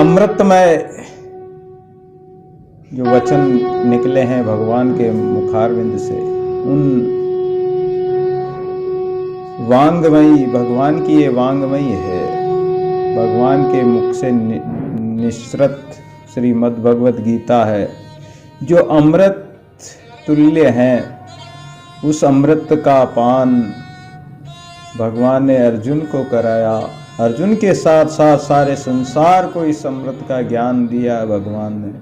अमृतमय जो वचन निकले हैं भगवान के मुखारविंद से, उन वांगमयी, भगवान की ये वांगमयी है, भगवान के मुख से निसृत श्रीमद् भगवत गीता है जो अमृत तुल्य हैं। उस अमृत का पान भगवान ने अर्जुन को कराया, अर्जुन के साथ साथ सारे संसार को इस अमृत का ज्ञान दिया भगवान ने।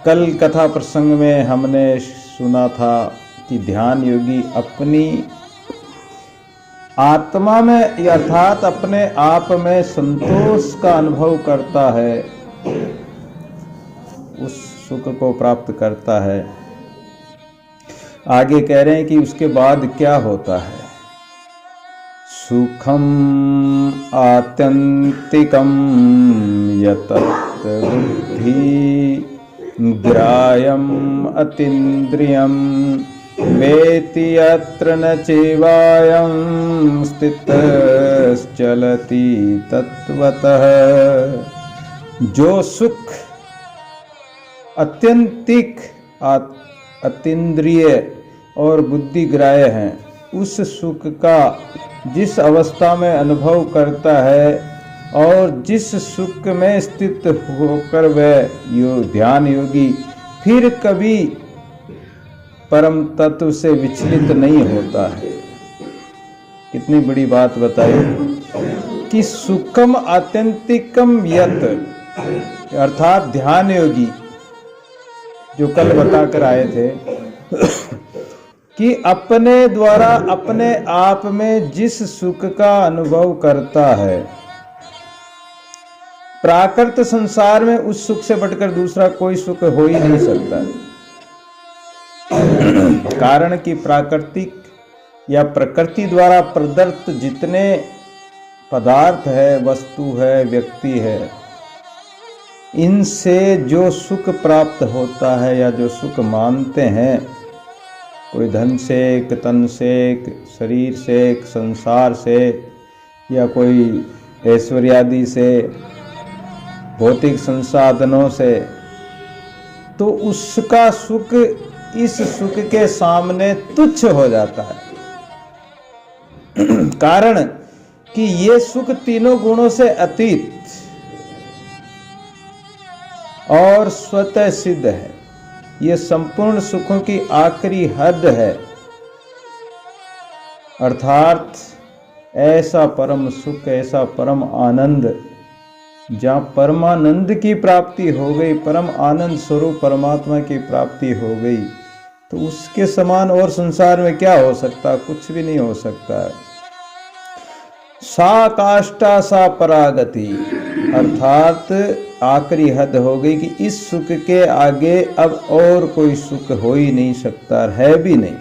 कल कथा प्रसंग में हमने सुना था कि ध्यान योगी अपनी आत्मा में अर्थात अपने आप में संतोष का अनुभव करता है, उस सुख को प्राप्त करता है। आगे कह रहे हैं कि उसके बाद क्या होता है। सुखम आत्यंतिकम यतत् बुद्धि ग्राह्यम अतीन्द्रियम वेति यत्र न चैवायं स्थितश्चलति तत्वतः। जो सुख अत्यंतिक अतीन्द्रिय और बुद्धिग्राह्य हैं, उस सुख का जिस अवस्था में अनुभव करता है और जिस सुख में स्थित होकर वह ध्यान योगी फिर कभी परम तत्व से विचलित नहीं होता है। कितनी बड़ी बात बताई कि सुखम आत्यंतिकम यत, अर्थात ध्यान योगी जो कल बताकर आए थे कि अपने द्वारा अपने आप में जिस सुख का अनुभव करता है, प्राकृत संसार में उस सुख से बढ़कर दूसरा कोई सुख हो ही नहीं सकता। कारण कि प्राकृतिक या प्रकृति द्वारा प्रदत्त जितने पदार्थ है, वस्तु है, व्यक्ति है, इनसे जो सुख प्राप्त होता है या जो सुख मानते हैं, कोई धन से, तन से, शरीर से, संसार से, या कोई ऐश्वर्यादि से, भौतिक संसाधनों से, तो उसका सुख इस सुख के सामने तुच्छ हो जाता है। कारण कि ये सुख तीनों गुणों से अतीत और स्वतः सिद्ध है। ये संपूर्ण सुखों की आखिरी हद है, अर्थात ऐसा परम सुख, ऐसा परम आनंद, जहाँ परमानंद की प्राप्ति हो गई, परम आनंद स्वरूप परमात्मा की प्राप्ति हो गई, तो उसके समान और संसार में क्या हो सकता? कुछ भी नहीं हो सकता है। सा काष्ठा सा परागति, अर्थात आखिरी हद हो गई कि इस सुख के आगे अब और कोई सुख हो ही नहीं सकता, है भी नहीं।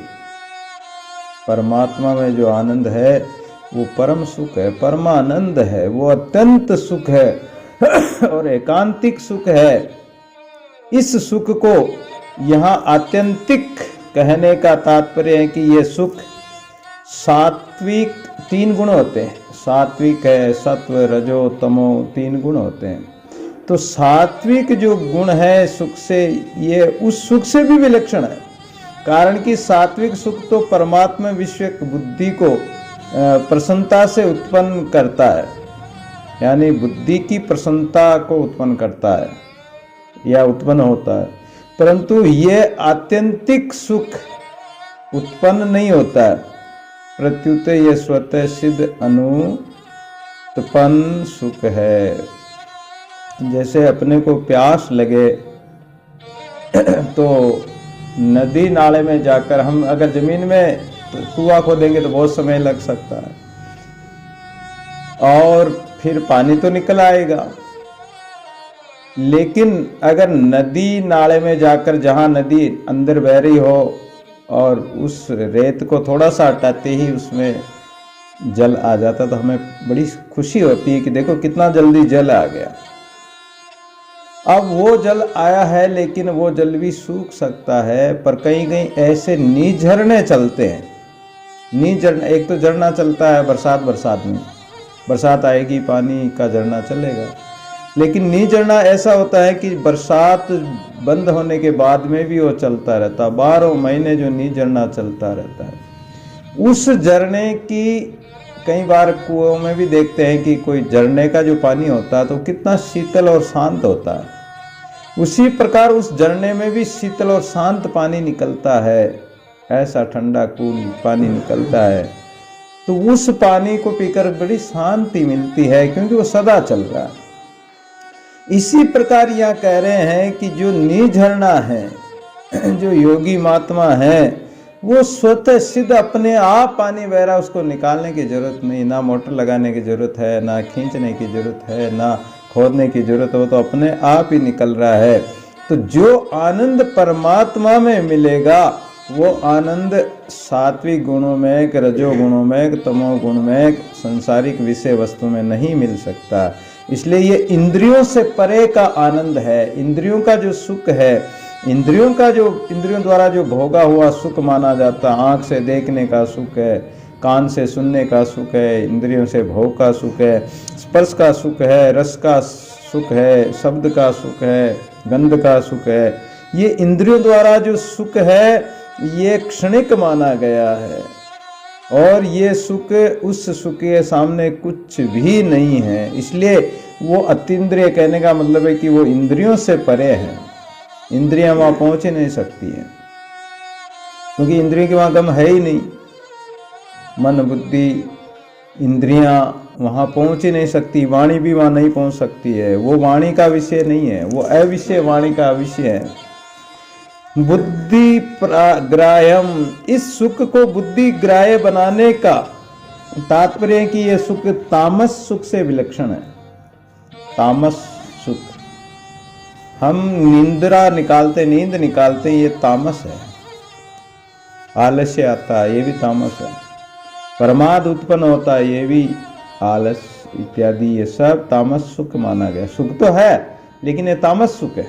परमात्मा में जो आनंद है वो परम सुख है, परमानंद है, वो अत्यंत सुख है और एकांतिक सुख है। इस सुख को यहाँ आत्यंतिक कहने का तात्पर्य है कि ये सुख सात्विक, तीन गुण होते हैं, सात्विक है, सत्व, रजो, तमो, तीन गुण होते हैं। तो सात्विक जो गुण है सुख से, ये उस सुख से भी विलक्षण है। कारण कि सात्विक सुख तो परमात्मा विश्व बुद्धि को प्रसन्नता से उत्पन्न करता है, यानी बुद्धि की प्रसन्नता को उत्पन्न करता है या उत्पन्न होता है। परंतु ये आत्यंतिक सुख उत्पन्न नहीं होता है, प्रत्युत ये स्वतः सिद्ध अनुत्पन्न सुख है। जैसे अपने को प्यास लगे तो नदी नाले में जाकर, हम अगर जमीन में कुआं खोदेंगे तो बहुत समय लग सकता है और फिर पानी तो निकल आएगा। लेकिन अगर नदी नाले में जाकर, जहाँ नदी अंदर बह रही हो और उस रेत को थोड़ा सा हटाते ही उसमें जल आ जाता, तो हमें बड़ी खुशी होती है कि देखो कितना जल्दी जल आ गया। अब वो जल आया है, लेकिन वो जल भी सूख सकता है, पर कहीं कहीं ऐसे नीझरने चलते हैं। नीझरना, एक तो झरना चलता है बरसात में, बरसात आएगी पानी का झरना चलेगा। लेकिन नींद झरना ऐसा होता है कि बरसात बंद होने के बाद में भी वो चलता रहता, 12 महीने जो नींद झरना चलता रहता है। उस झरने की कई बार कुओं में भी देखते हैं कि कोई झरने का जो पानी होता है तो कितना शीतल और शांत होता है, उसी प्रकार उस झरने में भी शीतल और शांत पानी निकलता है, ऐसा ठंडा कूल पानी निकलता है। तो उस पानी को पीकर बड़ी शांति मिलती है, क्योंकि वो सदा चल रहा है। इसी प्रकार यहाँ कह रहे हैं कि जो नींद झरना है, जो योगी महात्मा है, वो स्वतः सिद्ध अपने आप पानी बह रहा, उसको निकालने की जरूरत नहीं, ना मोटर लगाने की जरूरत है, ना खींचने की जरूरत है, ना खोदने की जरूरत हो, तो अपने आप ही निकल रहा है। तो जो आनंद परमात्मा में मिलेगा वो आनंद सात्विक गुणों में, रजो गुणों में, तमो गुण में, सांसारिक विषय वस्तु में नहीं मिल सकता। इसलिए ये इंद्रियों से परे का आनंद है। इंद्रियों का जो सुख है, इंद्रियों द्वारा जो भोगा हुआ सुख माना जाता, आँख से देखने का सुख है, कान से सुनने का सुख है, इंद्रियों से भोग का सुख है, स्पर्श का सुख है, रस का सुख है, शब्द का सुख है, गंध का सुख है, ये इंद्रियों द्वारा जो सुख है ये क्षणिक माना गया है, और ये सुख उस सुख के सामने कुछ भी नहीं है। इसलिए वो अतीन्द्रिय कहने का मतलब है कि वो इंद्रियों से परे है, इंद्रियां वहां पहुंच ही नहीं सकती हैं, क्योंकि इंद्रियों के वहां दम है ही नहीं। मन बुद्धि इंद्रियां वहां पहुंच ही नहीं सकती, वाणी भी वहां नहीं पहुंच सकती है, वो वाणी का विषय नहीं है, वो अविषय वाणी का विषय है। बुद्धि ग्राह्यम, इस सुख को बुद्धि ग्राह्य बनाने का तात्पर्य है कि यह सुख तामस सुख से विलक्षण है। तामस सुख, हम नींद निकालते ये तामस है, आलस्य आता है ये भी तामस है, प्रमाद उत्पन्न होता है ये भी आलस इत्यादि, ये सब तामस सुख माना गया। सुख तो है लेकिन ये तामस सुख है।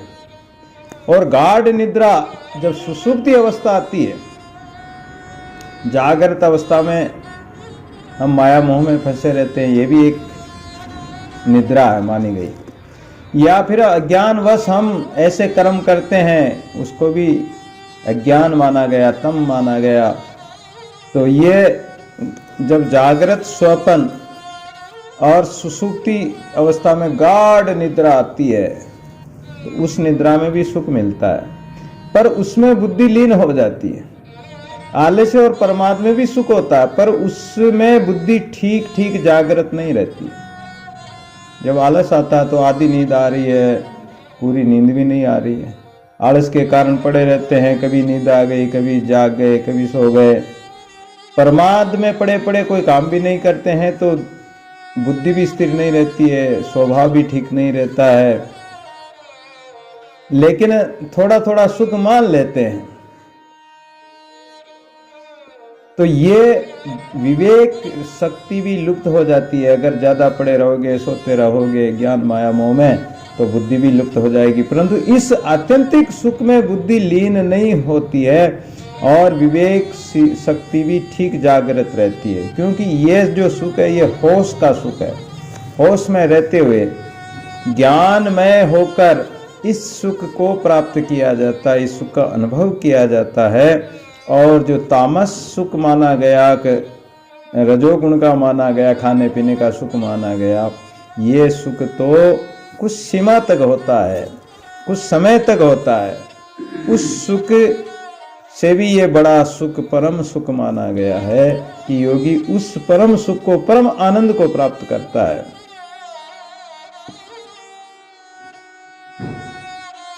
और गाढ़ निद्रा, जब सुषुप्ति अवस्था आती है, जागृत अवस्था में हम माया मोह में फंसे रहते हैं, ये भी एक निद्रा है मानी गई। या फिर अज्ञानवश हम ऐसे कर्म करते हैं, उसको भी अज्ञान माना गया, तम माना गया। तो ये जब जागृत, स्वपन और सुषुप्ति अवस्था में गाढ़ निद्रा आती है, तो उस निद्रा में भी सुख मिलता है, पर उसमें बुद्धि लीन हो जाती है। आलस्य और प्रमाद में भी सुख होता है, पर उसमें बुद्धि ठीक जागृत नहीं रहती। जब आलस आता है तो आधी नींद आ रही है, पूरी नींद भी नहीं आ रही है, आलस के कारण पड़े रहते हैं, कभी नींद आ गई, कभी जाग गए, कभी सो गए। प्रमाद में पड़े पड़े कोई काम भी नहीं करते हैं तो बुद्धि भी स्थिर नहीं रहती है, स्वभाव भी ठीक नहीं रहता है, लेकिन थोड़ा थोड़ा सुख मान लेते हैं। तो ये विवेक शक्ति भी लुप्त हो जाती है। अगर ज्यादा पड़े रहोगे, सोते रहोगे ज्ञान माया मोह में, तो बुद्धि भी लुप्त हो जाएगी। परंतु इस आत्यंतिक सुख में बुद्धि लीन नहीं होती है और विवेक शक्ति भी ठीक जागृत रहती है, क्योंकि ये जो सुख है ये होश का सुख है। होश में रहते हुए ज्ञानमय होकर इस सुख को प्राप्त किया जाता है, इस सुख का अनुभव किया जाता है। और जो तामस सुख माना गया, रजोगुण का माना गया, खाने पीने का सुख माना गया, ये सुख तो कुछ सीमा तक होता है, कुछ समय तक होता है। उस सुख से भी ये बड़ा सुख परम सुख माना गया है कि योगी उस परम सुख को, परम आनंद को प्राप्त करता है।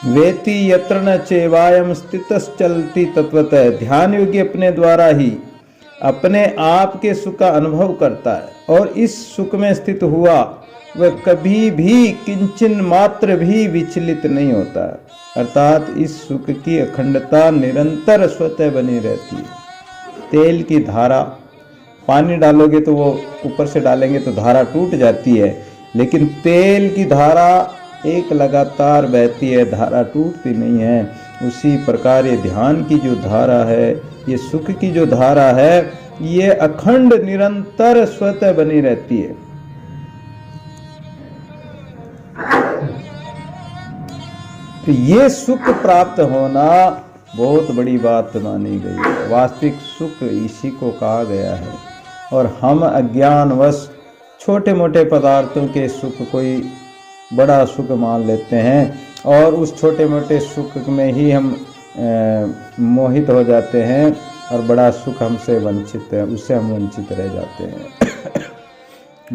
वेति यत्र न चेवायम स्थितश्चलति तत्वतः, ध्यान योगी अपने द्वारा ही अपने आप के सुख का अनुभव करता है और इस सुख में स्थित हुआ वह कभी भी किंचन मात्र भी विचलित नहीं होता, अर्थात इस सुख की अखंडता निरंतर स्वतः बनी रहती है। तेल की धारा, पानी डालोगे तो वो ऊपर से डालेंगे तो धारा टूट जाती है, लेकिन तेल की धारा एक लगातार बहती है, धारा टूटती नहीं है। उसी प्रकार ये ध्यान की जो धारा है, ये सुख की जो धारा है, ये अखंड निरंतर स्वतः बनी रहती है। तो ये सुख प्राप्त होना बहुत बड़ी बात मानी गई है। वास्तविक सुख इसी को कहा गया है। और हम अज्ञानवश छोटे मोटे पदार्थों के सुख कोई बड़ा सुख मान लेते हैं और उस छोटे मोटे सुख में ही हम मोहित हो जाते हैं और बड़ा सुख हमसे वंचित है, उससे हम वंचित रह जाते हैं।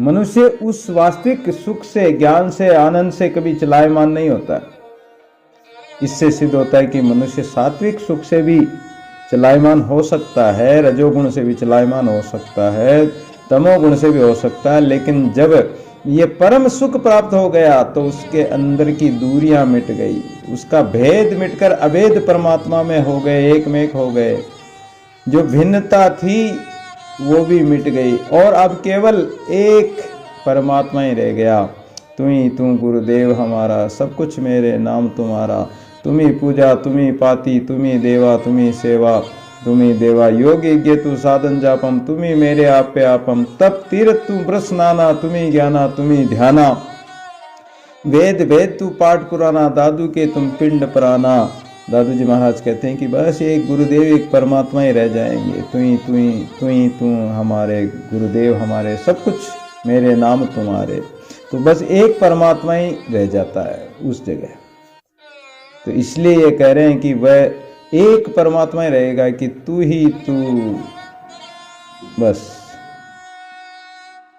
मनुष्य उस वास्तविक सुख से, ज्ञान से, आनंद से कभी चलायमान नहीं होता। इससे सिद्ध होता है कि मनुष्य सात्विक सुख से भी चलायमान हो सकता है, रजोगुण से भी चलायमान हो सकता है, तमोगुण से भी हो सकता है, लेकिन जब ये परम सुख प्राप्त हो गया तो उसके अंदर की दूरियां मिट गई, उसका भेद मिटकर अभेद परमात्मा में हो गए, एक में एक हो गए। जो भिन्नता थी वो भी मिट गई और अब केवल एक परमात्मा ही रह गया। तू ही तू गुरुदेव हमारा, सब कुछ मेरे नाम तुम्हारा, तुम्ही पूजा तुम्ही पाती, तुम्ही देवा तुम्ही सेवा, तुम्ही देवा योग यज्ञ तू साधन जापम, तुम्ही मेरे आपे आपम, तप तीर्थ तू ब्रस नाना, तुम्ही ज्ञाना तुम्ही ध्याना, वेद वेद तू पाठ पुराना, दादू के तुम पिंड पुराना। दादू जी महाराज कहते हैं कि बस एक गुरुदेव, एक परमात्मा ही रह जाएंगे। तू हमारे गुरुदेव, हमारे सब कुछ मेरे नाम तुम्हारे। तो बस एक परमात्मा ही रह जाता है उस जगह। तो इसलिए ये कह रहे हैं कि वह एक परमात्मा ही रहेगा कि तू ही तू, बस।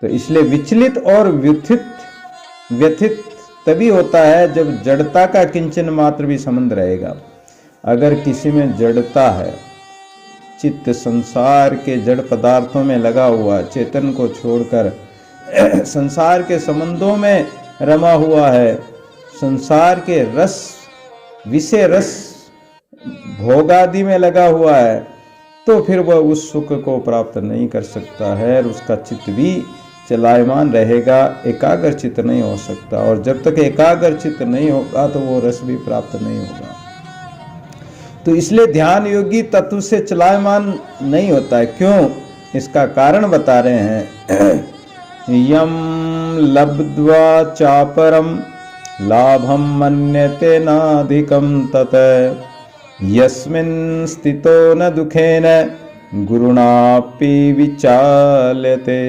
तो इसलिए विचलित और व्यथित तभी होता है जब जड़ता का किंचन मात्र भी संबंध रहेगा। अगर किसी में जड़ता है, चित्त संसार के जड़ पदार्थों में लगा हुआ, चेतन को छोड़कर संसार के संबंधों में रमा हुआ है, संसार के रस, विषय रस, भोगादि में लगा हुआ है, तो फिर वह उस सुख को प्राप्त नहीं कर सकता है और उसका चित्त भी चलायमान रहेगा, एकाग्र चित्त नहीं हो सकता। और जब तक एकाग्र चित्त नहीं होगा तो वो रस भी प्राप्त नहीं होगा। तो इसलिए ध्यान योगी तत्व से चलायमान नहीं होता है। क्यों? इसका कारण बता रहे हैं। यम लब्ध्वा चापरम लाभम मन्यते नाधिकम तत यस्मिन् स्थितो न दुखेन गुरुणापि विचाल्यते।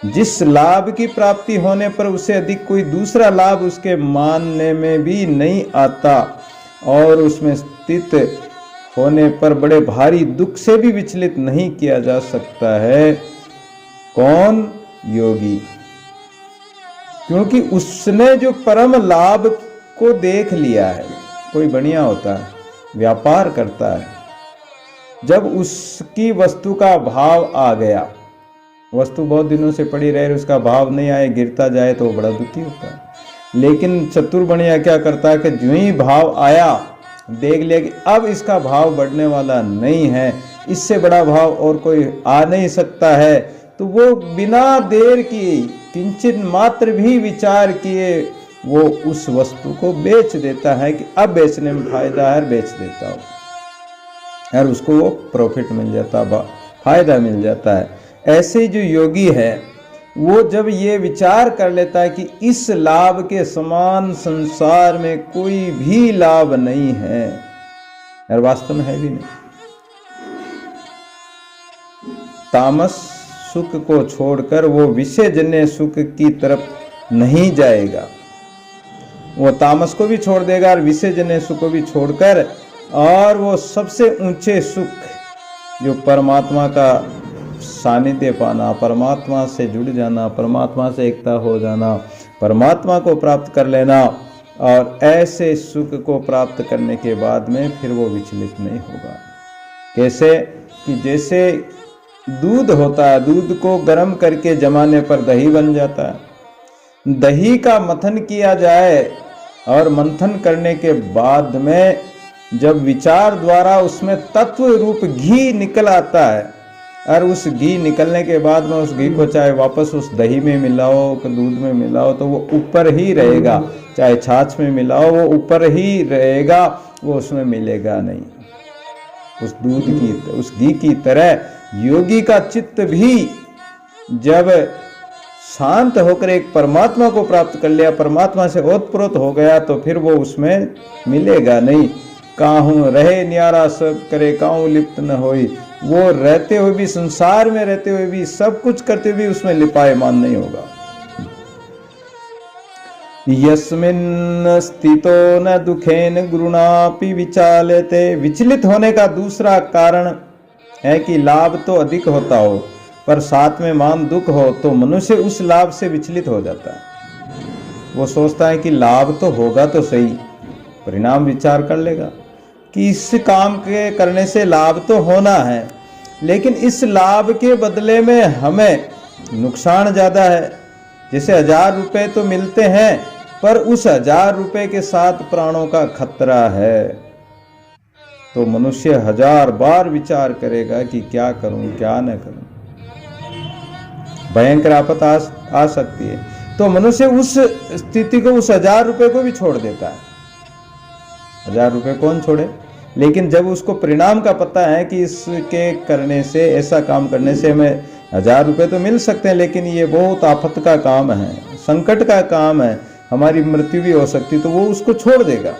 जिस लाभ की प्राप्ति होने पर उसे अधिक कोई दूसरा लाभ उसके मानने में भी नहीं आता और उसमें स्थित होने पर बड़े भारी दुख से भी विचलित नहीं किया जा सकता है। कौन? योगी। क्योंकि उसने जो परम लाभ को देख लिया है। कोई बढ़िया होता है, व्यापार करता है, जब उसकी वस्तु का भाव आ गया, वस्तु बहुत दिनों से पड़ी रहे, उसका भाव नहीं आए, गिरता जाए, तो वो बड़ा दुखी होता है। लेकिन चतुर बढ़िया क्या करता है कि जो ही भाव आया, देख लिया कि अब इसका भाव बढ़ने वाला नहीं है, इससे बड़ा भाव और कोई आ नहीं सकता है, तो वो बिना देर किए, किंचित मात्र भी विचार किए, वो उस वस्तु को बेच देता है कि अब बेचने में फायदा है, बेच देता हो और उसको वो प्रॉफिट मिल जाता, फायदा मिल जाता है। ऐसे जो योगी है वो जब ये विचार कर लेता है कि इस लाभ के समान संसार में कोई भी लाभ नहीं है, और वास्तव में है भी नहीं। तामस सुख को छोड़कर वो विषयजन्य सुख की तरफ नहीं जाएगा, वो तामस को भी छोड़ देगा और विषयजन्य सुख को भी छोड़कर, और वो सबसे ऊंचे सुख जो परमात्मा का सानिध्य पाना, परमात्मा से जुड़ जाना, परमात्मा से एकता हो जाना, परमात्मा को प्राप्त कर लेना, और ऐसे सुख को प्राप्त करने के बाद में फिर वो विचलित नहीं होगा। कैसे? कि जैसे दूध होता है, दूध को गर्म करके जमाने पर दही बन जाता है। दही का मंथन किया जाए और मंथन करने के बाद में जब विचार द्वारा उसमें तत्व रूप घी निकल आता है, और उस घी निकलने के बाद में उस घी को चाहे वापस उस दही में मिलाओ, दूध में मिलाओ, तो वो ऊपर ही रहेगा, चाहे छाछ में मिलाओ वो ऊपर ही रहेगा, वो उसमें मिलेगा नहीं। उस दूध की, उस घी की तरह योगी का चित्त भी जब शांत होकर एक परमात्मा को प्राप्त कर लिया, परमात्मा से ओतप्रोत हो गया, तो फिर वो उसमें मिलेगा नहीं। काहूं रहे न्यारा सब करे, काहूं लिप्त न होई। वो रहते हुए भी, संसार में रहते हुए भी, सब कुछ करते हुए भी उसमें लिपायमान नहीं होगा। यस्मिन् स्थितो न दुखेन गुरुणापि विचाल्यते। विचलित होने का दूसरा कारण है कि लाभ तो अधिक होता हो पर साथ में मान दुख हो, तो मनुष्य उस लाभ से विचलित हो जाता है। वो सोचता है कि लाभ तो होगा तो सही, परिणाम विचार कर लेगा कि इस काम के करने से लाभ तो होना है, लेकिन इस लाभ के बदले में हमें नुकसान ज्यादा है। जैसे 1000 रुपए तो मिलते हैं, पर उस 1000 रुपए के साथ प्राणों का खतरा है, तो मनुष्य 1000 बार विचार करेगा कि क्या करूं क्या न करूं। भयंकर आपत आ सकती है, तो मनुष्य उस स्थिति को, उस 1000 रुपए को भी छोड़ देता है। 1000 रुपए कौन छोड़े? लेकिन जब उसको परिणाम का पता है कि इसके करने से, ऐसा काम करने से हमें 1000 रुपए तो मिल सकते हैं, लेकिन ये बहुत आफत का काम है, संकट का काम है, हमारी मृत्यु भी हो सकती, तो वो उसको छोड़ देगा।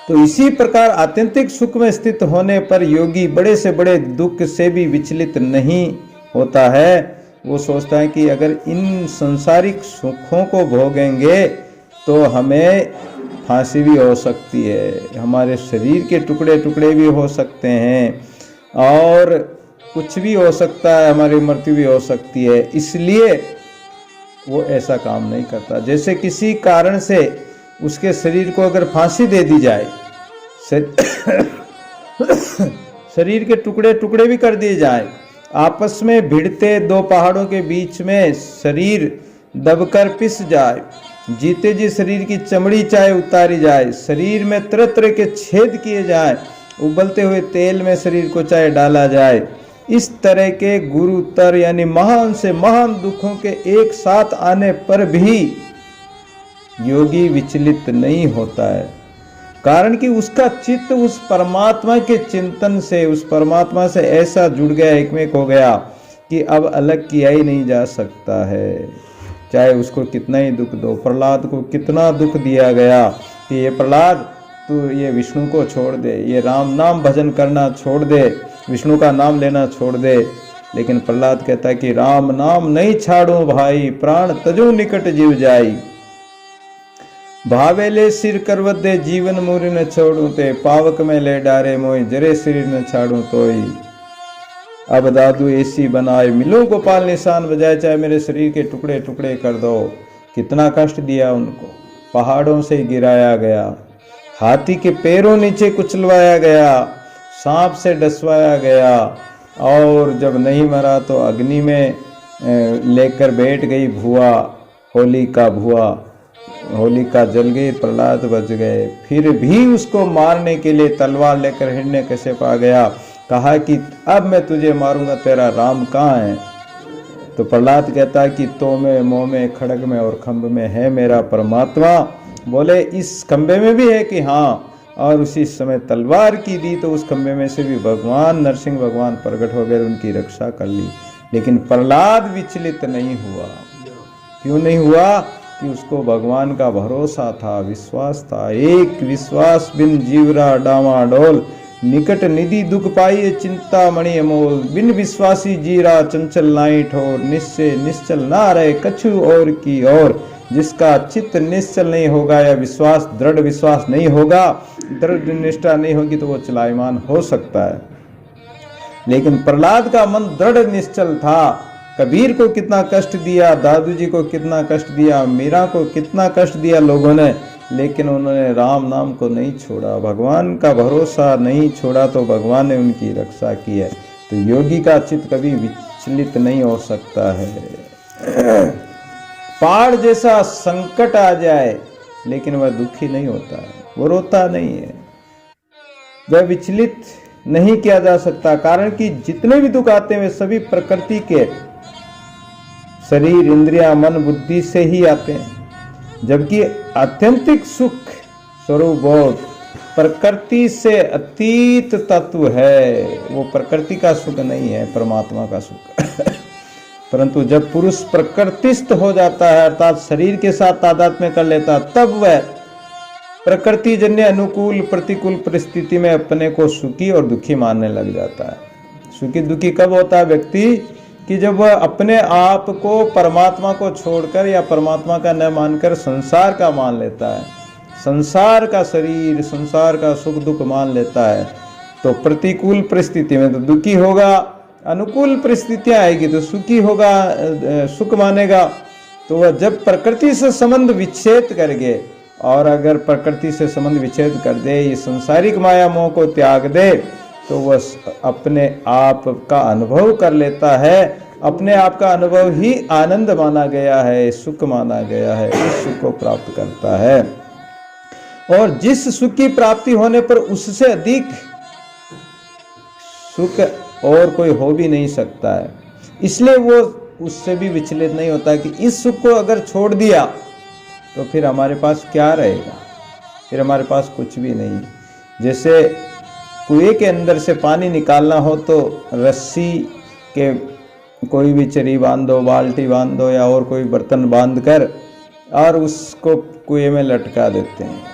तो इसी प्रकार आत्यंतिक सुख में स्थित होने पर योगी बड़े से बड़े दुख से भी विचलित नहीं होता है। वो सोचता है कि अगर इन सांसारिक सुखों को भोगेंगे तो हमें फांसी भी हो सकती है, हमारे शरीर के टुकड़े टुकड़े भी हो सकते हैं, और कुछ भी हो सकता है, हमारी मृत्यु भी हो सकती है। इसलिए वो ऐसा काम नहीं करता। जैसे किसी कारण से उसके शरीर को अगर फांसी दे दी जाए, शरीर के टुकड़े टुकड़े भी कर दिए जाए, आपस में भिड़ते दो पहाड़ों के बीच में शरीर दबकर पिस जाए, जीते जी शरीर की चमड़ी चाहे उतारी जाए, शरीर में तरह तरह के छेद किए जाए, उबलते हुए तेल में शरीर को चाहे डाला जाए, इस तरह के गुरुतर यानी महान से महान दुखों के एक साथ आने पर भी योगी विचलित नहीं होता है। कारण कि उसका चित्त उस परमात्मा के चिंतन से, उस परमात्मा से ऐसा जुड़ गया, एकमेक हो गया कि अब अलग किया ही नहीं जा सकता है। चाहे उसको कितना ही दुख दो। प्रहलाद को कितना दुख दिया गया कि ये प्रहलाद तू ये विष्णु को छोड़ दे, ये राम नाम भजन करना छोड़ दे, विष्णु का नाम लेना छोड़ दे। लेकिन प्रहलाद कहता है कि राम नाम नहीं छाड़ू भाई, प्राण तजो निकट जीव जाई, भावेले सिर करवत दे जीवन मूरी न छोड़ू ते, पावक में ले डारे मोई जरे शरीर न छाड़ू तोई। अब दादू ऐसी बनाए मिलो गोपाल निशान बजाए, चाहे मेरे शरीर के टुकड़े टुकड़े कर दो। कितना कष्ट दिया उनको, पहाड़ों से गिराया गया, हाथी के पैरों नीचे कुचलवाया गया, सांप से डसवाया गया, और जब नहीं मरा तो अग्नि में लेकर बैठ गई भुआ, होलिका भुआ, होलिका जल गई, प्रहलाद बच गए। फिर भी उसको मारने के लिए तलवार लेकर हिरण्यकश्यप आ गया, कहा कि अब मैं तुझे मारूंगा, तेरा राम कहाँ है? तो प्रहलाद कहता है कि तो में, मोह में, खड़ग में और खंभ में है मेरा परमात्मा। बोले इस खंभे में भी है कि हाँ, और उसी समय तलवार की दी तो उस खंभे में से भी भगवान नरसिंह भगवान प्रकट हो गए, उनकी रक्षा कर ली। लेकिन प्रहलाद विचलित नहीं हुआ। क्यों नहीं हुआ? कि उसको भगवान का भरोसा था, विश्वास था। एक विश्वास बिन जीवरा डामाडोल, निकट निधि दुख पाई चिंता मणि अमोल, बिन विश्वासी जीरा चंचल नाई ठोर, निश्चय निश्चल ना रहे कछु और की ओर। जिसका चित्त निश्चल नहीं होगा या विश्वास, दृढ़ विश्वास नहीं होगा, दृढ़ निष्ठा नहीं होगी, तो वो चलायमान हो सकता है। लेकिन प्रहलाद का मन दृढ़ निश्चल था। कबीर को कितना कष्ट दिया, दादू जी को कितना कष्ट दिया, मीरा को कितना कष्ट दिया लोगों ने, लेकिन उन्होंने राम नाम को नहीं छोड़ा, भगवान का भरोसा नहीं छोड़ा, तो भगवान ने उनकी रक्षा की है। तो योगी का चित्त कभी विचलित नहीं हो सकता है। पहाड़ जैसा संकट आ जाए लेकिन वह दुखी नहीं होता है, वो रोता नहीं है, वह विचलित नहीं किया जा सकता। कारण कि जितने भी दुख आते हैं वे सभी प्रकृति के, शरीर, इंद्रिया, मन, बुद्धि से ही आते हैं। जबकि आत्यंतिक सुख स्वरूप बोध प्रकृति से अतीत तत्व है, वो प्रकृति का सुख नहीं है, परमात्मा का सुख। परंतु जब पुरुष प्रकृतिस्थ हो जाता है अर्थात शरीर के साथ तादात्म्य में कर लेता है, तब वह प्रकृति जन्य अनुकूल प्रतिकूल परिस्थिति में अपने को सुखी और दुखी मानने लग जाता है। सुखी दुखी कब होता है व्यक्ति कि जब वह अपने आप को परमात्मा को छोड़कर या परमात्मा का न मानकर संसार का मान लेता है, संसार का शरीर, संसार का सुख दुख मान लेता है, तो प्रतिकूल परिस्थिति में तो दुखी होगा, अनुकूल परिस्थितियां आएगी तो सुखी होगा, सुख मानेगा। तो वह जब प्रकृति से संबंध विच्छेद करके, और अगर प्रकृति से संबंध विच्छेद कर दे, ये संसारिक माया मोह को त्याग दे, तो वह अपने आप का अनुभव कर लेता है। अपने आप का अनुभव ही आनंद माना गया है, सुख माना गया है, उस सुख को प्राप्त करता है। और जिस सुख की प्राप्ति होने पर उससे अधिक सुख और कोई हो भी नहीं सकता है, इसलिए वो उससे भी विचलित नहीं होता कि इस सुख को अगर छोड़ दिया तो फिर हमारे पास क्या रहेगा, फिर हमारे पास कुछ भी नहीं। जैसे कुएं के अंदर से पानी निकालना हो तो रस्सी के कोई भी चरी बांध दो, बाल्टी बांध दो या और कोई बर्तन बांध कर और उसको कुएं में लटका देते हैं।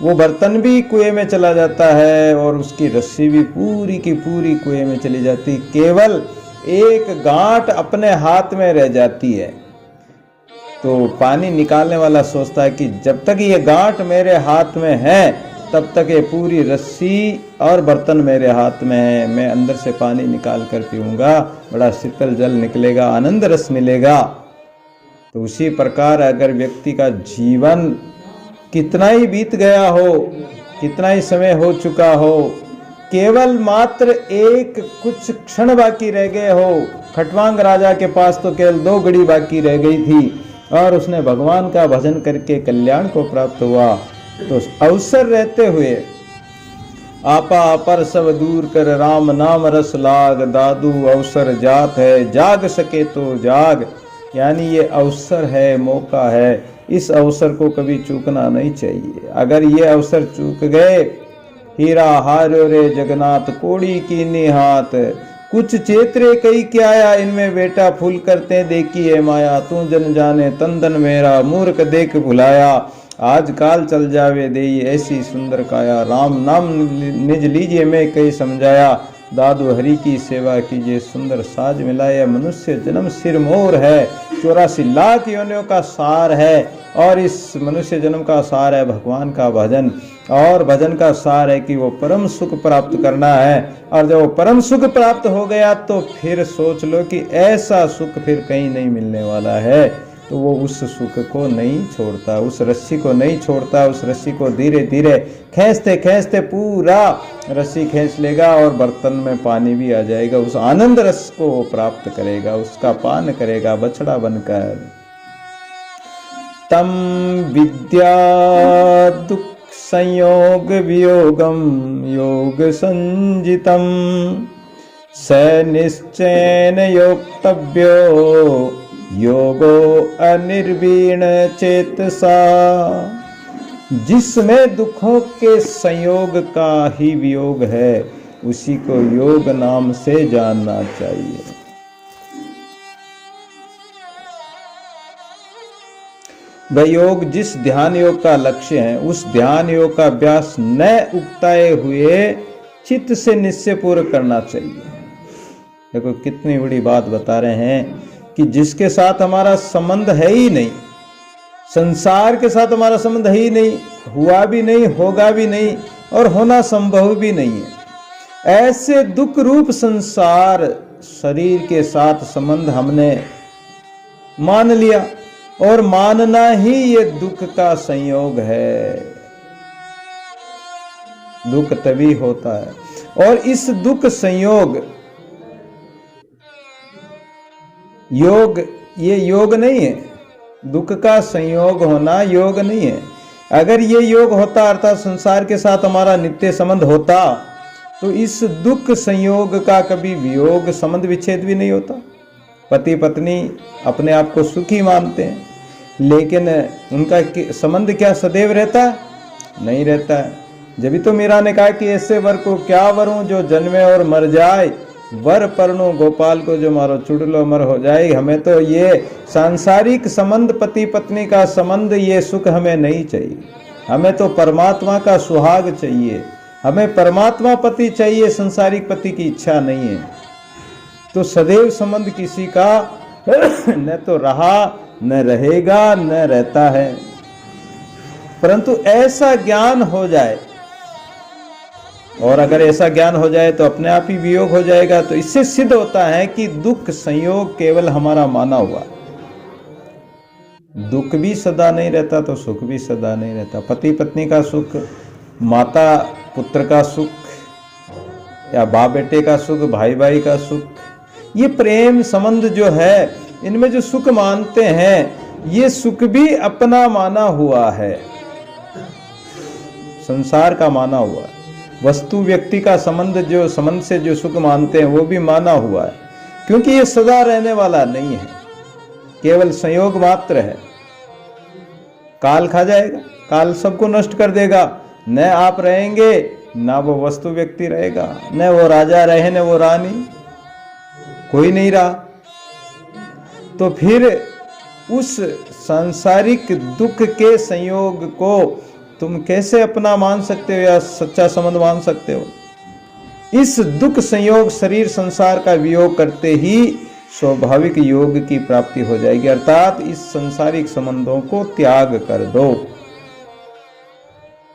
वो बर्तन भी कुएं में चला जाता है और उसकी रस्सी भी पूरी की पूरी कुएं में चली जाती, केवल एक गांठ अपने हाथ में रह जाती है। तो पानी निकालने वाला सोचता है कि जब तक ये गांठ मेरे हाथ में है तब तक ये पूरी रस्सी और बर्तन मेरे हाथ में है, मैं अंदर से पानी निकाल कर पीऊँगा, बड़ा शीतल जल निकलेगा, आनंद रस मिलेगा। तो उसी प्रकार अगर व्यक्ति का जीवन कितना ही बीत गया हो, कितना ही समय हो चुका हो, केवल मात्र एक कुछ क्षण बाकी रह गए हो। खटवांग राजा के पास तो केवल 2 घड़ी बाकी रह गई थी और उसने भगवान का भजन करके कल्याण को प्राप्त हुआ। तो अवसर रहते हुए आपा पर सब दूर कर राम नाम रस लाग, दादू अवसर जात है जाग सके तो जाग। यानी ये अवसर है, मौका है, इस अवसर को कभी चूकना नहीं चाहिए। अगर ये अवसर चूक गए, हीरा हारो रे जगन्नाथ कोड़ी की निहात, कुछ चेतरे कई क्या आया, इनमें बेटा फूल करते देखी है माया, तू जन जाने तन तन मेरा मूर्ख देख भुलाया। आज काल चल जावे देई ऐसी सुंदर काया, राम नाम निज लीजिए मैं कहीं समझाया, दादू हरि की सेवा कीजिए सुंदर साज मिलाया। मनुष्य जन्म सिर मोर है, 84 लाख योनियों का सार है, और इस मनुष्य जन्म का सार है भगवान का भजन, और भजन का सार है कि वो परम सुख प्राप्त करना है। और जब वो परम सुख प्राप्त हो गया तो फिर सोच लो कि ऐसा सुख फिर कहीं नहीं मिलने वाला है। तो वो उस सुख को नहीं छोड़ता, उस रस्सी को नहीं छोड़ता, उस रस्सी को धीरे धीरे खींचते खींचते पूरा रस्सी खींच लेगा और बर्तन में पानी भी आ जाएगा। उस आनंद रस को वो प्राप्त करेगा, उसका पान करेगा बछड़ा बनकर। तम विद्या दुख संयोग वियोगम योग संजितम, स निश्चयन योक्तव्यो योगो अनिर्वीण चेतसा। जिसमें दुखों के संयोग का ही वियोग है, उसी को योग नाम से जानना चाहिए। वह योग जिस ध्यान योग का लक्ष्य है, उस ध्यान योग का अभ्यास न उगताए हुए चित्त से निश्चय पूर्वक करना चाहिए। देखो कितनी बड़ी बात बता रहे हैं कि जिसके साथ हमारा संबंध है ही नहीं, संसार के साथ हमारा संबंध है ही नहीं, हुआ भी नहीं, होगा भी नहीं और होना संभव भी नहीं है, ऐसे दुख रूप संसार शरीर के साथ संबंध हमने मान लिया, और मानना ही ये दुख का संयोग है। दुख तभी होता है, और इस दुख संयोग योग, ये योग नहीं है। दुख का संयोग होना योग नहीं है। अगर ये योग होता अर्थात संसार के साथ हमारा नित्य संबंध होता, तो इस दुख संयोग का कभी वियोग संबंध विच्छेद भी नहीं होता। पति पत्नी अपने आप को सुखी मानते हैं, लेकिन उनका संबंध क्या सदैव रहता है? नहीं रहता है। जब तो मीरा ने कहा कि ऐसे वर को क्या वरूं जो जन्मे और मर जाए, वर परनो गोपाल को जो मारो चुड़लो मर हो जाए। हमें तो ये सांसारिक संबंध, पति पत्नी का संबंध, ये सुख हमें नहीं चाहिए। हमें तो परमात्मा का सुहाग चाहिए, हमें परमात्मा पति चाहिए, संसारिक पति की इच्छा नहीं है। तो सदैव संबंध किसी का न तो रहा, न रहेगा, न रहता है। परंतु ऐसा ज्ञान हो जाए, और अगर ऐसा ज्ञान हो जाए तो अपने आप ही वियोग हो जाएगा। तो इससे सिद्ध होता है कि दुख संयोग केवल हमारा माना हुआ। दुख भी सदा नहीं रहता तो सुख भी सदा नहीं रहता। पति पत्नी का सुख, माता पुत्र का सुख, या बाप बेटे का सुख, भाई भाई का सुख, ये प्रेम संबंध जो है, इनमें जो सुख मानते हैं, ये सुख भी अपना माना हुआ है, संसार का माना हुआ है। वस्तु व्यक्ति का संबंध, जो संबंध से जो सुख मानते हैं, वो भी माना हुआ है, क्योंकि ये सदा रहने वाला नहीं है, केवल संयोग मात्र है। काल खा जाएगा, काल सबको नष्ट कर देगा। न आप रहेंगे, ना वो वस्तु व्यक्ति रहेगा, न वो राजा रहे, न वो रानी, कोई नहीं रहा। तो फिर उस सांसारिक दुख के संयोग को तुम कैसे अपना मान सकते हो या सच्चा संबंध मान सकते हो? इस दुख संयोग शरीर संसार का वियोग करते ही स्वाभाविक योग की प्राप्ति हो जाएगी, अर्थात इस सांसारिक संबंधों को त्याग कर दो,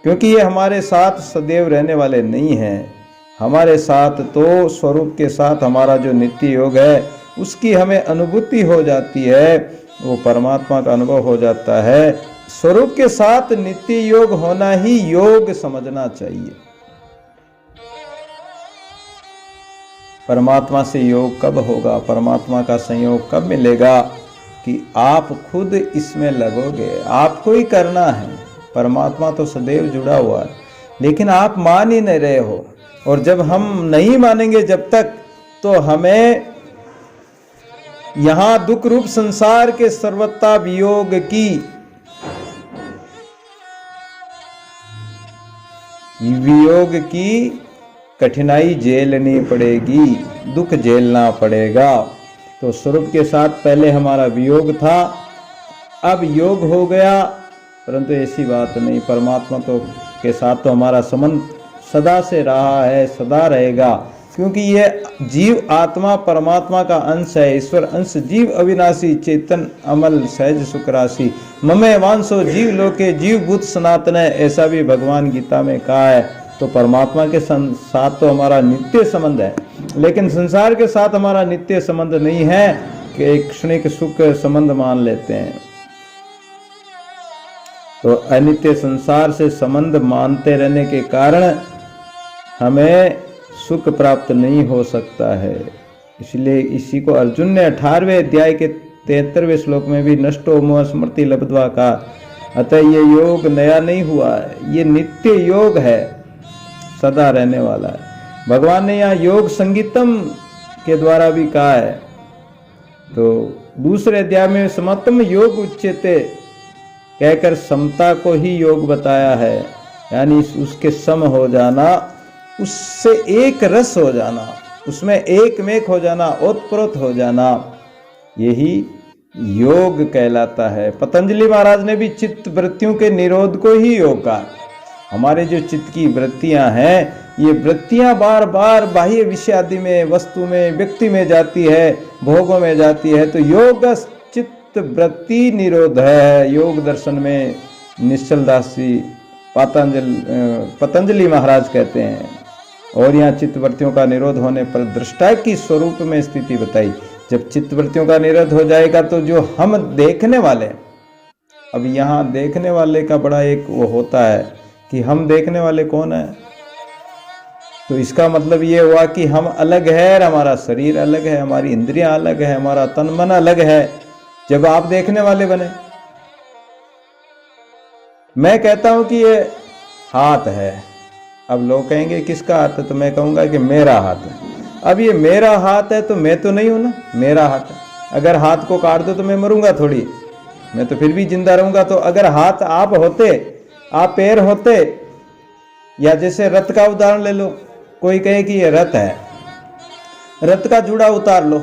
क्योंकि ये हमारे साथ सदैव रहने वाले नहीं हैं। हमारे साथ तो स्वरूप के साथ हमारा जो नित्य योग है, उसकी हमें अनुभूति हो जाती है, वो परमात्मा का अनुभव हो जाता है। स्वरूप के साथ नित्य योग होना ही योग समझना चाहिए। परमात्मा से योग कब होगा, परमात्मा का संयोग कब मिलेगा? कि आप खुद इसमें लगोगे, आपको ही करना है। परमात्मा तो सदैव जुड़ा हुआ है, लेकिन आप मान ही नहीं रहे हो। और जब हम नहीं मानेंगे जब तक, तो हमें यहां दुख रूप संसार के सर्वथा वियोग की कठिनाई झेलनी पड़ेगी, दुख झेलना पड़ेगा। तो स्वरूप के साथ पहले हमारा वियोग था, अब योग हो गया, परंतु ऐसी बात नहीं। परमात्मा तो के साथ तो हमारा संबंध सदा से रहा है, सदा रहेगा, क्योंकि ये जीव आत्मा परमात्मा का अंश है, ईश्वर अंश, जीव अविनाशी, चेतन अमल, सहज सुख राशि, ममे वांसो जीव लोके जीव भूत सनातन है, ऐसा भी भगवान गीता में कहा है। तो परमात्मा के साथ तो हमारा नित्य संबंध है, लेकिन संसार के साथ हमारा नित्य संबंध नहीं है कि एक क्षणिक सुख संबंध मान लेते हैं। तो अनित्य संसार से संबंध मानते रहने के कारण हमें सुख प्राप्त नहीं हो सकता है। इसलिए इसी को अर्जुन ने 18वें अध्याय के 73वें श्लोक में भी नष्टो मोह स्मृति लब्ध्वा का। अतः ये योग नया नहीं हुआ है, ये नित्य योग है, सदा रहने वाला है। भगवान ने यहाँ योग संगीतम के द्वारा भी कहा है। तो दूसरे अध्याय में समत्तम योग उच्यते कहकर समता को ही योग बताया है, यानी उसके सम हो जाना, उससे एक रस हो जाना, उसमें एक मेक हो जाना, ओतप्रोत हो जाना, यही योग कहलाता है। पतंजलि महाराज ने भी चित्त वृत्तियों के निरोध को ही योग कहा। हमारे जो चित्त की वृत्तियां हैं, ये वृत्तियां बार बार बाह्य विषय आदि में, वस्तु में, व्यक्ति में जाती है, भोगों में जाती है, तो योग चित्त वृत्ति निरोध है। योग दर्शन में निश्चल दास जी पतंजलि महाराज कहते हैं। और यहाँ चित्तवृत्तियों का निरोध होने पर दृष्टा की स्वरूप में स्थिति बताई। जब चित्तवृत्तियों का निरोध हो जाएगा तो जो हम देखने वाले, अब यहाँ देखने वाले का बड़ा एक वो होता है कि हम देखने वाले कौन है। तो इसका मतलब ये हुआ कि हम अलग है, हमारा शरीर अलग है, हमारी इंद्रियां अलग है, हमारा तन मन अलग है। जब आप देखने वाले बने, मैं कहता हूं कि ये हाथ है, अब लोग कहेंगे किसका हाथ है, तो मैं कहूंगा कि मेरा हाथ है। अब ये मेरा हाथ है तो मैं तो नहीं हूं ना, मेरा हाथ है। अगर हाथ को काट दो तो मैं मरूंगा थोड़ी, मैं तो फिर भी जिंदा रहूंगा। तो अगर हाथ आप होते, आप पैर होते, या जैसे रथ का उदाहरण ले लो, कोई कहे कि ये रथ है, रथ का जूड़ा उतार लो,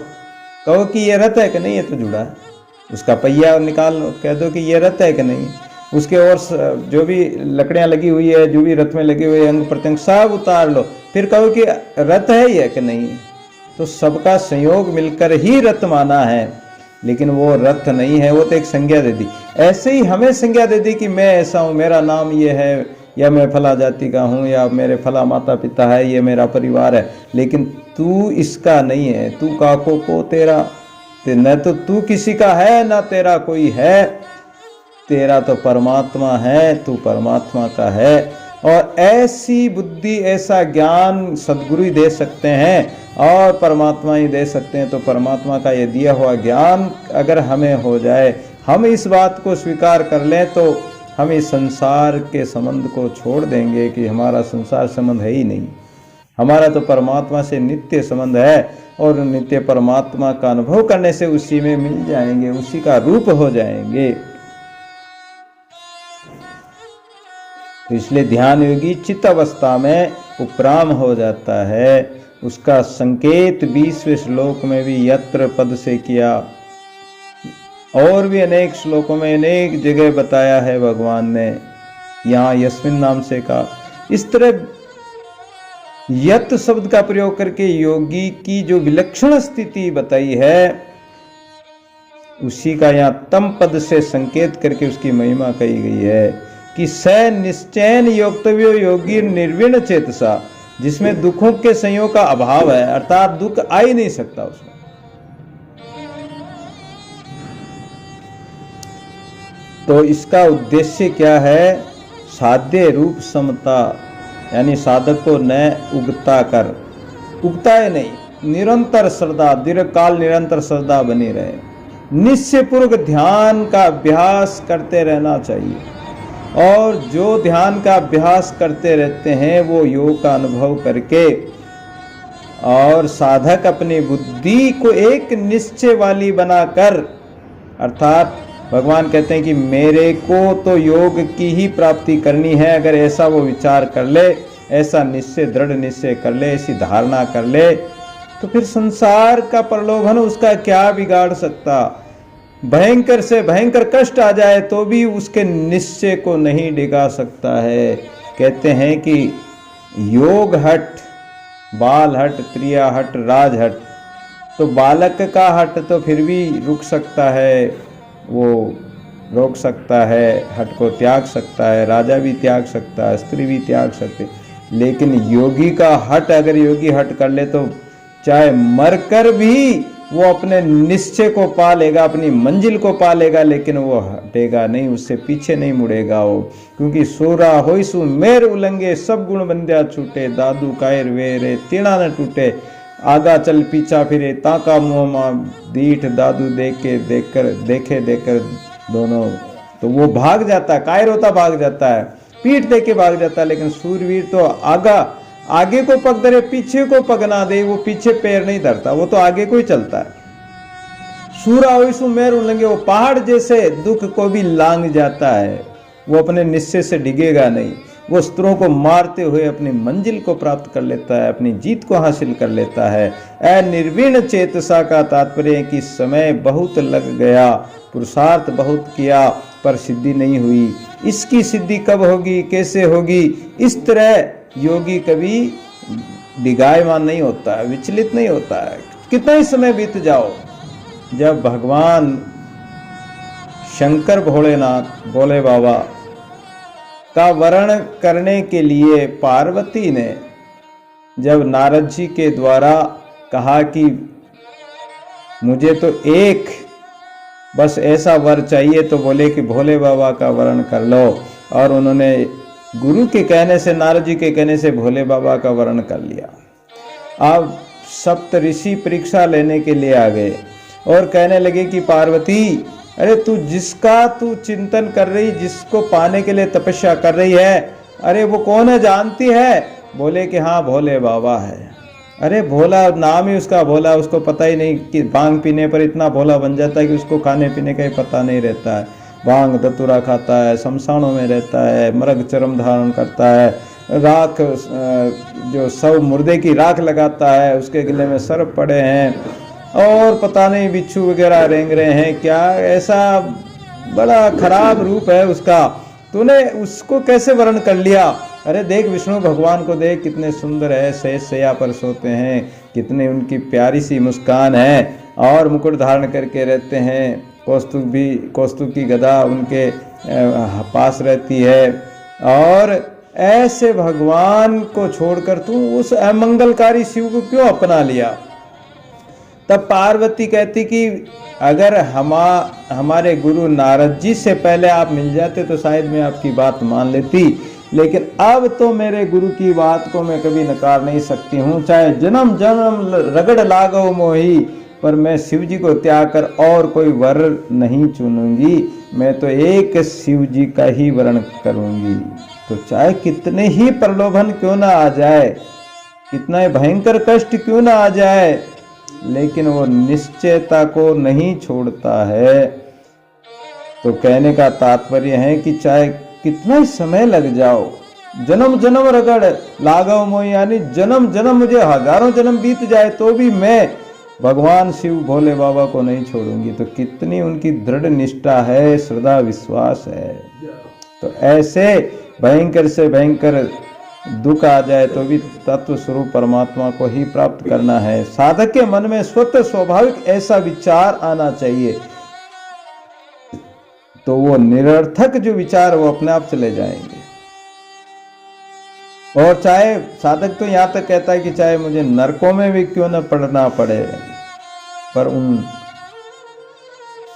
कहो कि ये रथ है कि नहीं, ये तो जूड़ा है। उसका पहिया निकाल लो, कह दो कि ये रथ है कि नहीं। उसके और जो भी लकड़ियां लगी हुई है, जो भी रथ में लगे हुए अंग प्रत्यंग सब उतार लो, फिर कहो कि रथ है ये कि नहीं। तो सबका संयोग मिलकर ही रथ माना है, लेकिन वो रथ नहीं है, वो तो एक संज्ञा दे दी। ऐसे ही हमें संज्ञा दे दी कि मैं ऐसा हूँ, मेरा नाम ये है, या मैं फला जाति का हूँ, या मेरे फला माता पिता है, ये मेरा परिवार है, लेकिन तू इसका नहीं है। तू काको को तेरा, न तो तू किसी का है ना तेरा कोई है, तेरा तो परमात्मा है, तू परमात्मा का है। और ऐसी बुद्धि, ऐसा ज्ञान सद्गुरु ही दे सकते हैं और परमात्मा ही दे सकते हैं। तो परमात्मा का ये दिया हुआ ज्ञान अगर हमें हो जाए, हम इस बात को स्वीकार कर लें, तो हम इस संसार के संबंध को छोड़ देंगे कि हमारा संसार संबंध है ही नहीं। हमारा तो परमात्मा से नित्य संबंध है, और नित्य परमात्मा का अनुभव करने से उसी में मिल जाएंगे, उसी का रूप हो जाएंगे। तो इसलिए ध्यान योगी चित्त अवस्था में उपराम हो जाता है। उसका संकेत 20वें श्लोक में भी यत्र पद से किया, और भी अनेक श्लोकों में अनेक जगह बताया है भगवान ने, यहाँ यस्मिन नाम से कहा। इस तरह यत शब्द का प्रयोग करके योगी की जो विलक्षण स्थिति बताई है, उसी का यहाँ तम पद से संकेत करके उसकी महिमा कही गई है कि स निश्चयन योक्तव्यो योगी निर्विण चेतसा, जिसमें दुखों के संयोग का अभाव है, अर्थात दुख आ ही नहीं सकता उसमें। तो इसका उद्देश्य क्या है? साध्य रूप समता, यानी साधक को न उगता कर, उगता है नहीं, निरंतर श्रद्धा, दीर्घकाल निरंतर श्रद्धा बनी रहे। निश्चय पूर्वक ध्यान का अभ्यास करते रहना चाहिए, और जो ध्यान का अभ्यास करते रहते हैं वो योग का अनुभव करके, और साधक अपनी बुद्धि को एक निश्चय वाली बनाकर, अर्थात भगवान कहते हैं कि मेरे को तो योग की ही प्राप्ति करनी है, अगर ऐसा वो विचार कर ले, ऐसा निश्चय, दृढ़ निश्चय कर ले, ऐसी धारणा कर ले, तो फिर संसार का प्रलोभन उसका क्या बिगाड़ सकता। भयंकर से भयंकर कष्ट आ जाए तो भी उसके निश्चय को नहीं डिगा सकता है। कहते हैं कि योग हट, बाल हट, त्रिया हट, राज हट। तो बालक का हट तो फिर भी रुक सकता है, वो रोक सकता है, हट को त्याग सकता है, राजा भी त्याग सकता है, स्त्री भी त्याग सकते, लेकिन योगी का हट, अगर योगी हट कर ले तो चाहे मरकर भी वो अपने निश्चय को पा लेगा, अपनी मंजिल को पा लेगा, लेकिन वो हटेगा नहीं, उससे पीछे नहीं मुड़ेगा वो। क्योंकि सोरा होइसु मेर उलंगे, सब गुण बंध्या छूटे, दादू कायर वेरे तीणा न टूटे, आगा चल पीछा फिरे, ताका मुँह माँ दीठ, दादू देखे देकर दोनों। तो वो भाग जाता है, कायर होता भाग जाता है, पीठ दे के भाग जाता है, लेकिन सूरवीर तो आगे को पग धरे, पीछे को पग ना दे, वो पीछे पैर नहीं धरता, वो तो आगे को ही चलता है। सूरा होइसु मेर उलंगे, वो पहाड़ जैसे दुख को भी लांग जाता है, वो अपने निश्चय से डिगेगा नहीं, वो अस्त्रों को मारते हुए अपनी मंजिल को प्राप्त कर लेता है, अपनी जीत को हासिल कर लेता है। निर्विण चेतसा का तात्पर्य है कि समय बहुत लग गया, पुरुषार्थ बहुत किया, पर सिद्धि नहीं हुई। इसकी सिद्धि कब होगी, कैसे होगी? इस तरह योगी कभी डिगायमान नहीं होता है, विचलित नहीं होता है। कितना ही समय बीत जाओ, जब भगवान शंकर भोलेनाथ, भोले बाबा का वर्ण करने के लिए पार्वती ने जब नारद जी के द्वारा कहा कि मुझे तो एक बस ऐसा वर चाहिए, तो बोले कि भोले बाबा का वर्ण कर लो, और उन्होंने गुरु के कहने से, नारद जी के कहने से भोले बाबा का वर्ण कर लिया। अब सप्त ऋषि परीक्षा लेने के लिए आ गए और कहने लगे कि पार्वती, अरे जिसका तू चिंतन कर रही, जिसको पाने के लिए तपस्या कर रही है, अरे वो कौन है, जानती है? बोले कि हाँ भोले बाबा है। अरे भोला, नाम ही उसका भोला, उसको पता ही नहीं कि भांग पीने पर इतना भोला बन जाता है कि उसको खाने पीने का ही पता नहीं रहता है। भांग धतूरा खाता है, शमशानों में रहता है, मृग चरम धारण करता है, राख, जो शव मुर्दे की राख लगाता है, उसके गले में सर्प पड़े हैं और पता नहीं बिच्छू वगैरह रेंग रहे हैं क्या, ऐसा बड़ा खराब रूप है उसका। तूने उसको कैसे वर्ण कर लिया? अरे देख विष्णु भगवान को देख, कितने सुंदर है, शेष शैया पर सोते हैं, कितने उनकी प्यारी सी मुस्कान है और मुकुट धारण करके रहते हैं, कौस्तुभ की गदा उनके पास रहती है। और ऐसे भगवान को छोड़कर तू उस अमंगलकारी शिव को क्यों अपना लिया? तब पार्वती कहती कि अगर हमारे गुरु नारद जी से पहले आप मिल जाते तो शायद मैं आपकी बात मान लेती, लेकिन अब तो मेरे गुरु की बात को मैं कभी नकार नहीं सकती हूँ, चाहे जन्म जन्म रगड़ लागो मोही, पर मैं शिव जी को त्याग कर और कोई वर नहीं चुनूंगी, मैं तो एक शिव जी का ही वर्ण करूंगी। तो चाहे कितने ही प्रलोभन क्यों ना आ जाए, कितना भयंकर कष्ट क्यों ना आ जाए, लेकिन वो निश्चयता को नहीं छोड़ता है। तो कहने का तात्पर्य है कि चाहे कितना ही समय लग जाओ, जन्म जन्म रगड़ लागो मोह, यानी जन्म जन्म, मुझे हजारों जन्म बीत जाए तो भी मैं भगवान शिव भोले बाबा को नहीं छोड़ूंगी। तो कितनी उनकी दृढ़ निष्ठा है, श्रद्धा विश्वास है। तो ऐसे भयंकर से भयंकर दुख आ जाए तो भी तत्व स्वरूप परमात्मा को ही प्राप्त करना है। साधक के मन में स्वतः स्वाभाविक ऐसा विचार आना चाहिए, तो वो निरर्थक जो विचार वो अपने आप चले जाएंगे। और चाहे साधक तो यहां तक कहता है कि चाहे मुझे नरकों में भी क्यों न पड़ना पड़े, पर उन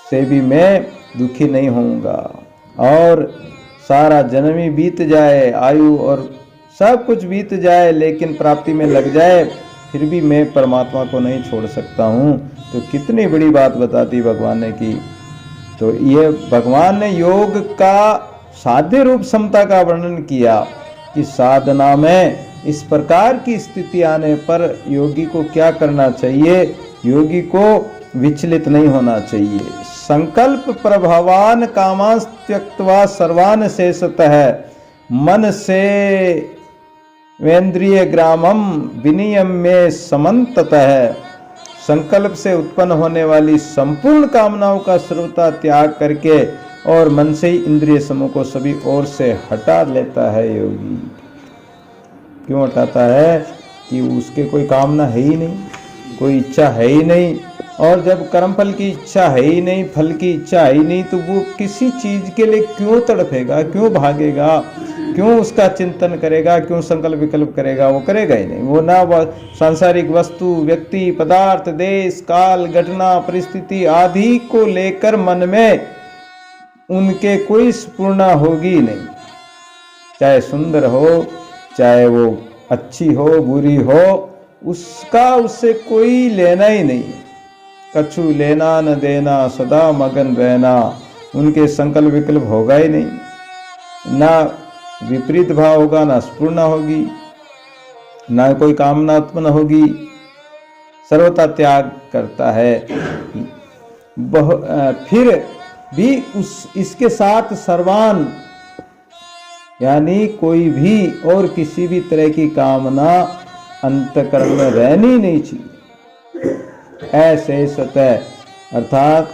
से भी मैं दुखी नहीं होऊंगा, और सारा जन्म ही बीत जाए, आयु और सब कुछ बीत जाए, लेकिन प्राप्ति में लग जाए, फिर भी मैं परमात्मा को नहीं छोड़ सकता हूँ। तो कितनी बड़ी बात बताती भगवान ने की। तो ये भगवान ने योग का साध्य रूप समता का वर्णन किया कि साधना में इस प्रकार की स्थिति आने पर योगी को क्या करना चाहिए। योगी को विचलित नहीं होना चाहिए। संकल्प प्रभावान कामांस त्यक्त्वा सर्वान शेषतः मन से वेन्द्रिय ग्रामम विनियम्य समन्ततः। संकल्प से उत्पन्न होने वाली संपूर्ण कामनाओं का सर्वथा त्याग करके और मन से ही इंद्रिय समूह को सभी ओर से हटा लेता है योगी। क्यों हटाता है? कि उसके कोई कामना है ही नहीं, कोई इच्छा है ही नहीं, और जब कर्म फल की इच्छा है ही नहीं, फल की इच्छा है ही नहीं, तो वो किसी चीज के लिए क्यों तड़पेगा, क्यों भागेगा, क्यों उसका चिंतन करेगा, क्यों संकल्प विकल्प करेगा? वो करेगा ही नहीं। वो ना सांसारिक वस्तु, व्यक्ति, पदार्थ, देश, काल, घटना, परिस्थिति आदि को लेकर मन में उनके कोई स्फुरना होगी नहीं। चाहे सुंदर हो, चाहे वो अच्छी हो, बुरी हो, उसका उससे कोई लेना ही नहीं। कछु लेना न देना, सदा मगन रहना, उनके संकल्प विकल्प होगा ही नहीं। ना विपरीत भाव होगा, ना स्फुरना होगी, ना कोई कामना उत्पन्न होगी। सर्वथा त्याग करता है। फिर भी इसके साथ सर्वान, यानी कोई भी और किसी भी तरह की कामना अंतःकरण में रहनी नहीं चाहिए। ऐसे सतह अर्थात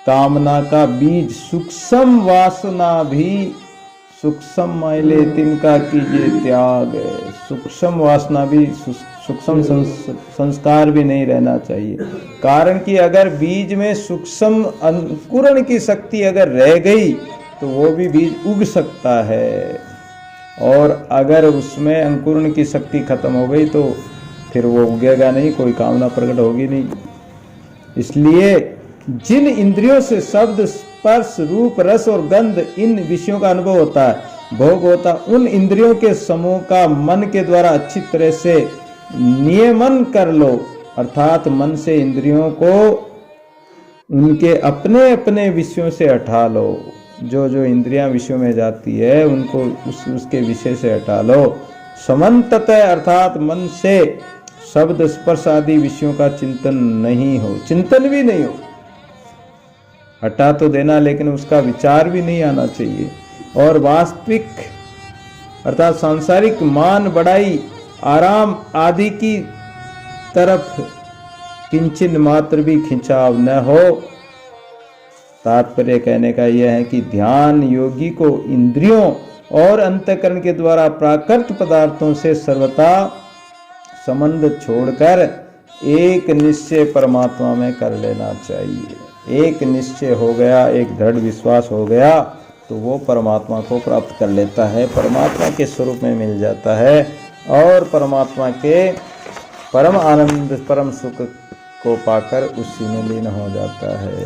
कामना का बीज सूक्ष्म वासना भी सूक्ष्म माइले तिनका कीजिए त्याग। सूक्ष्म वासना भी, सूक्ष्म संस्कार भी नहीं रहना चाहिए। कारण कि अगर बीज में सूक्ष्म अंकुरण की शक्ति अगर रह गई तो वो भी बीज उग सकता है, और अगर उसमें अंकुरण की शक्ति खत्म हो गई तो फिर वो उगेगा नहीं, कोई कामना प्रकट होगी नहीं। इसलिए जिन इंद्रियों से शब्द, स्पर्श, रूप, रस और गंध, इन विषयों का अनुभव होता है, भोग होता, उन इंद्रियों के समूह का मन के द्वारा अच्छी तरह से नियमन कर लो। अर्थात मन से इंद्रियों को उनके अपने अपने विषयों से हटा लो। जो जो इंद्रियां विषयों में जाती है उनको उसके विषय से हटा लो। समन्ततः अर्थात मन से शब्द, स्पर्श आदि विषयों का चिंतन नहीं हो, चिंतन भी नहीं हो। हटा तो देना, लेकिन उसका विचार भी नहीं आना चाहिए। और वास्तविक अर्थात सांसारिक मान बढ़ाई, आराम आदि की तरफ किंचन मात्र भी खिंचाव न हो। तात्पर्य कहने का यह है कि ध्यान योगी को इंद्रियों और अंतःकरण के द्वारा प्राकृत पदार्थों से सर्वथा संबंध छोड़कर एक निश्चय परमात्मा में कर लेना चाहिए। एक निश्चय हो गया, एक दृढ़ विश्वास हो गया तो वो परमात्मा को प्राप्त कर लेता है, परमात्मा के स्वरूप में मिल जाता है और परमात्मा के परम आनंद, परम सुख को पाकर उसी में लीन हो जाता है।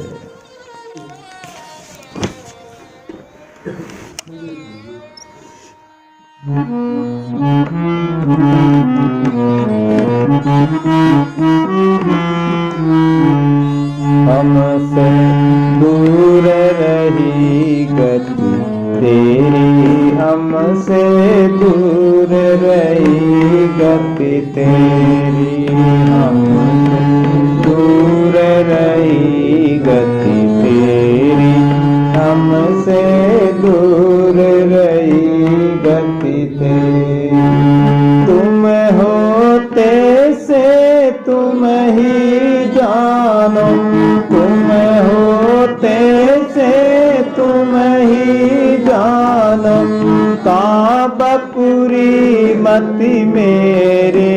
हमसे दूर रही गति तेरी, हमसे दूर रही गति तेरी, हमसे दूर रही गति तेरी, हमसे दूर रही गति तेरी। तुम होते से तुम ही जानो, तुम होते से तुम ही जानो, काबपुरी मति मेरे,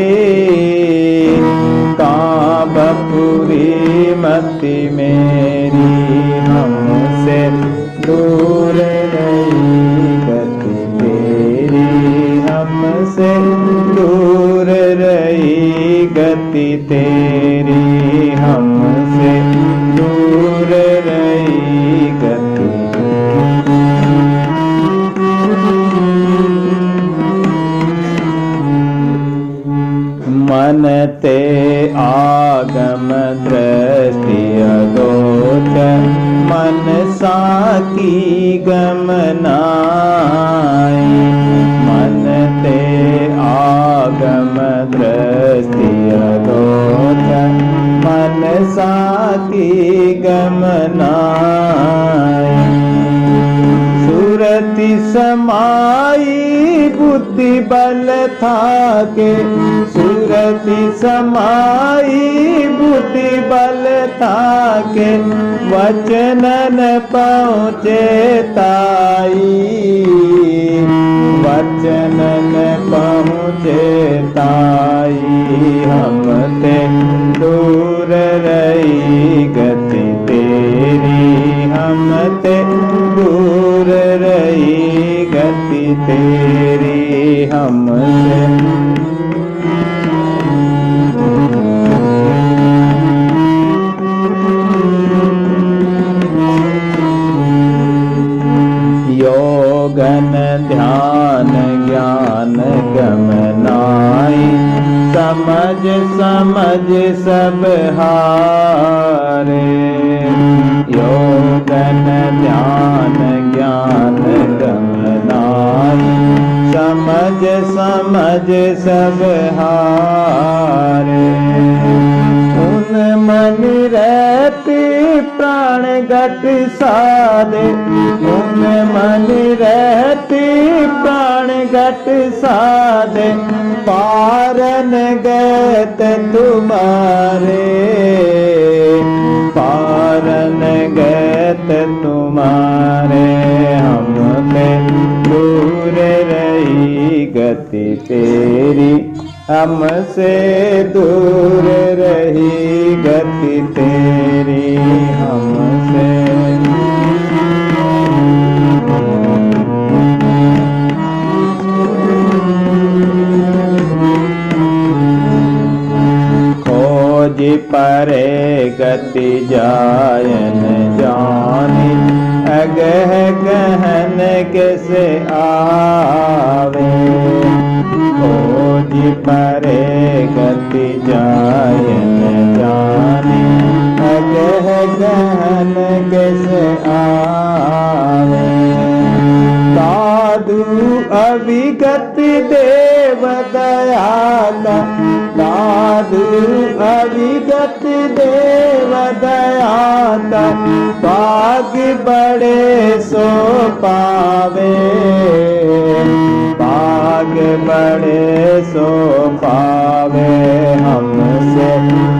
काबपुरी मति मेरी, हमसे दूर रही गति तेरी, हमसे दूर रही गति तेरी, हमसे दूर रही गति। मन ते आगम दृष्टि अगोचर, मन साकी गमनाई, मन ते आगम दृष्टि अगोचर, मन साकी गमनाई। सुरति समाई बुद्धि बल थाके, सुरति समाई बुद्धि बल थाके, वचनन पहुँचे ताई, वचनन पहुँचे ताई। हमते दूर रही गति तेरी, हमते दूर रही गति तेरी, हमसे योगन ध्यान ज्ञान गमनाई, समझ समझ सब हारे। योगन ध्यान ज्ञान गमनाई, समझ समझ सब हारे। उन मन रहते प्राण घट साधे, उन मन रहते प्राण घट साधे, पारन गत तुम्हारे, पारन गत तुम्हारे। हमसे दूर रही गति तेरी, हमसे दूर रही गति तेरी, हमसे खोज परे गति जायन जानी, अगह गहन कैसे आवे। खोज परे गति जायन जानी, अगह गहन कैसे आवे। साधु अविगत देव दयाला, साधु अविगत देव दयाला, भाग्य बड़े सो पावे, आगे बढ़े सो पावे, हमसे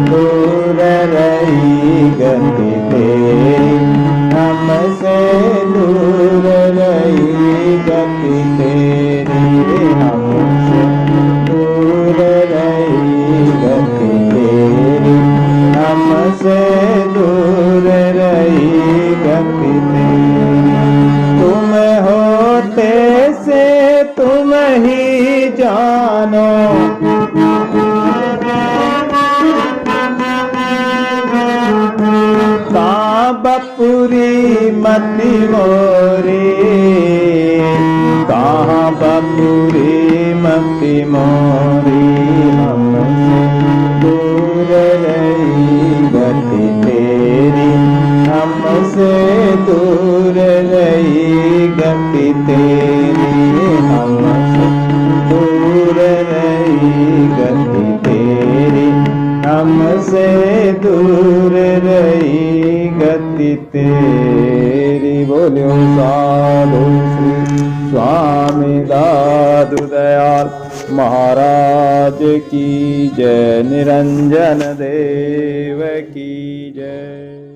दूर रही गति तेरी, हमसे दूर रही गति तेरी, हमसे दूर रही गति तेरी, हमसे दूर रही गति तेरी। तुम होते से तुम ही जानो, बपुरी मति मोरी, कहाँ बपुरी मति मोरी, हमसे दूर रही गति तेरी, हमसे दूर रही गति तेरी, हमसे दूर रही गति तेरी, हमसे दूर रही गति तेरी। बोलो साधु श्री स्वामी दादू दयाल महाराज की जय, निरंजन देव की जय।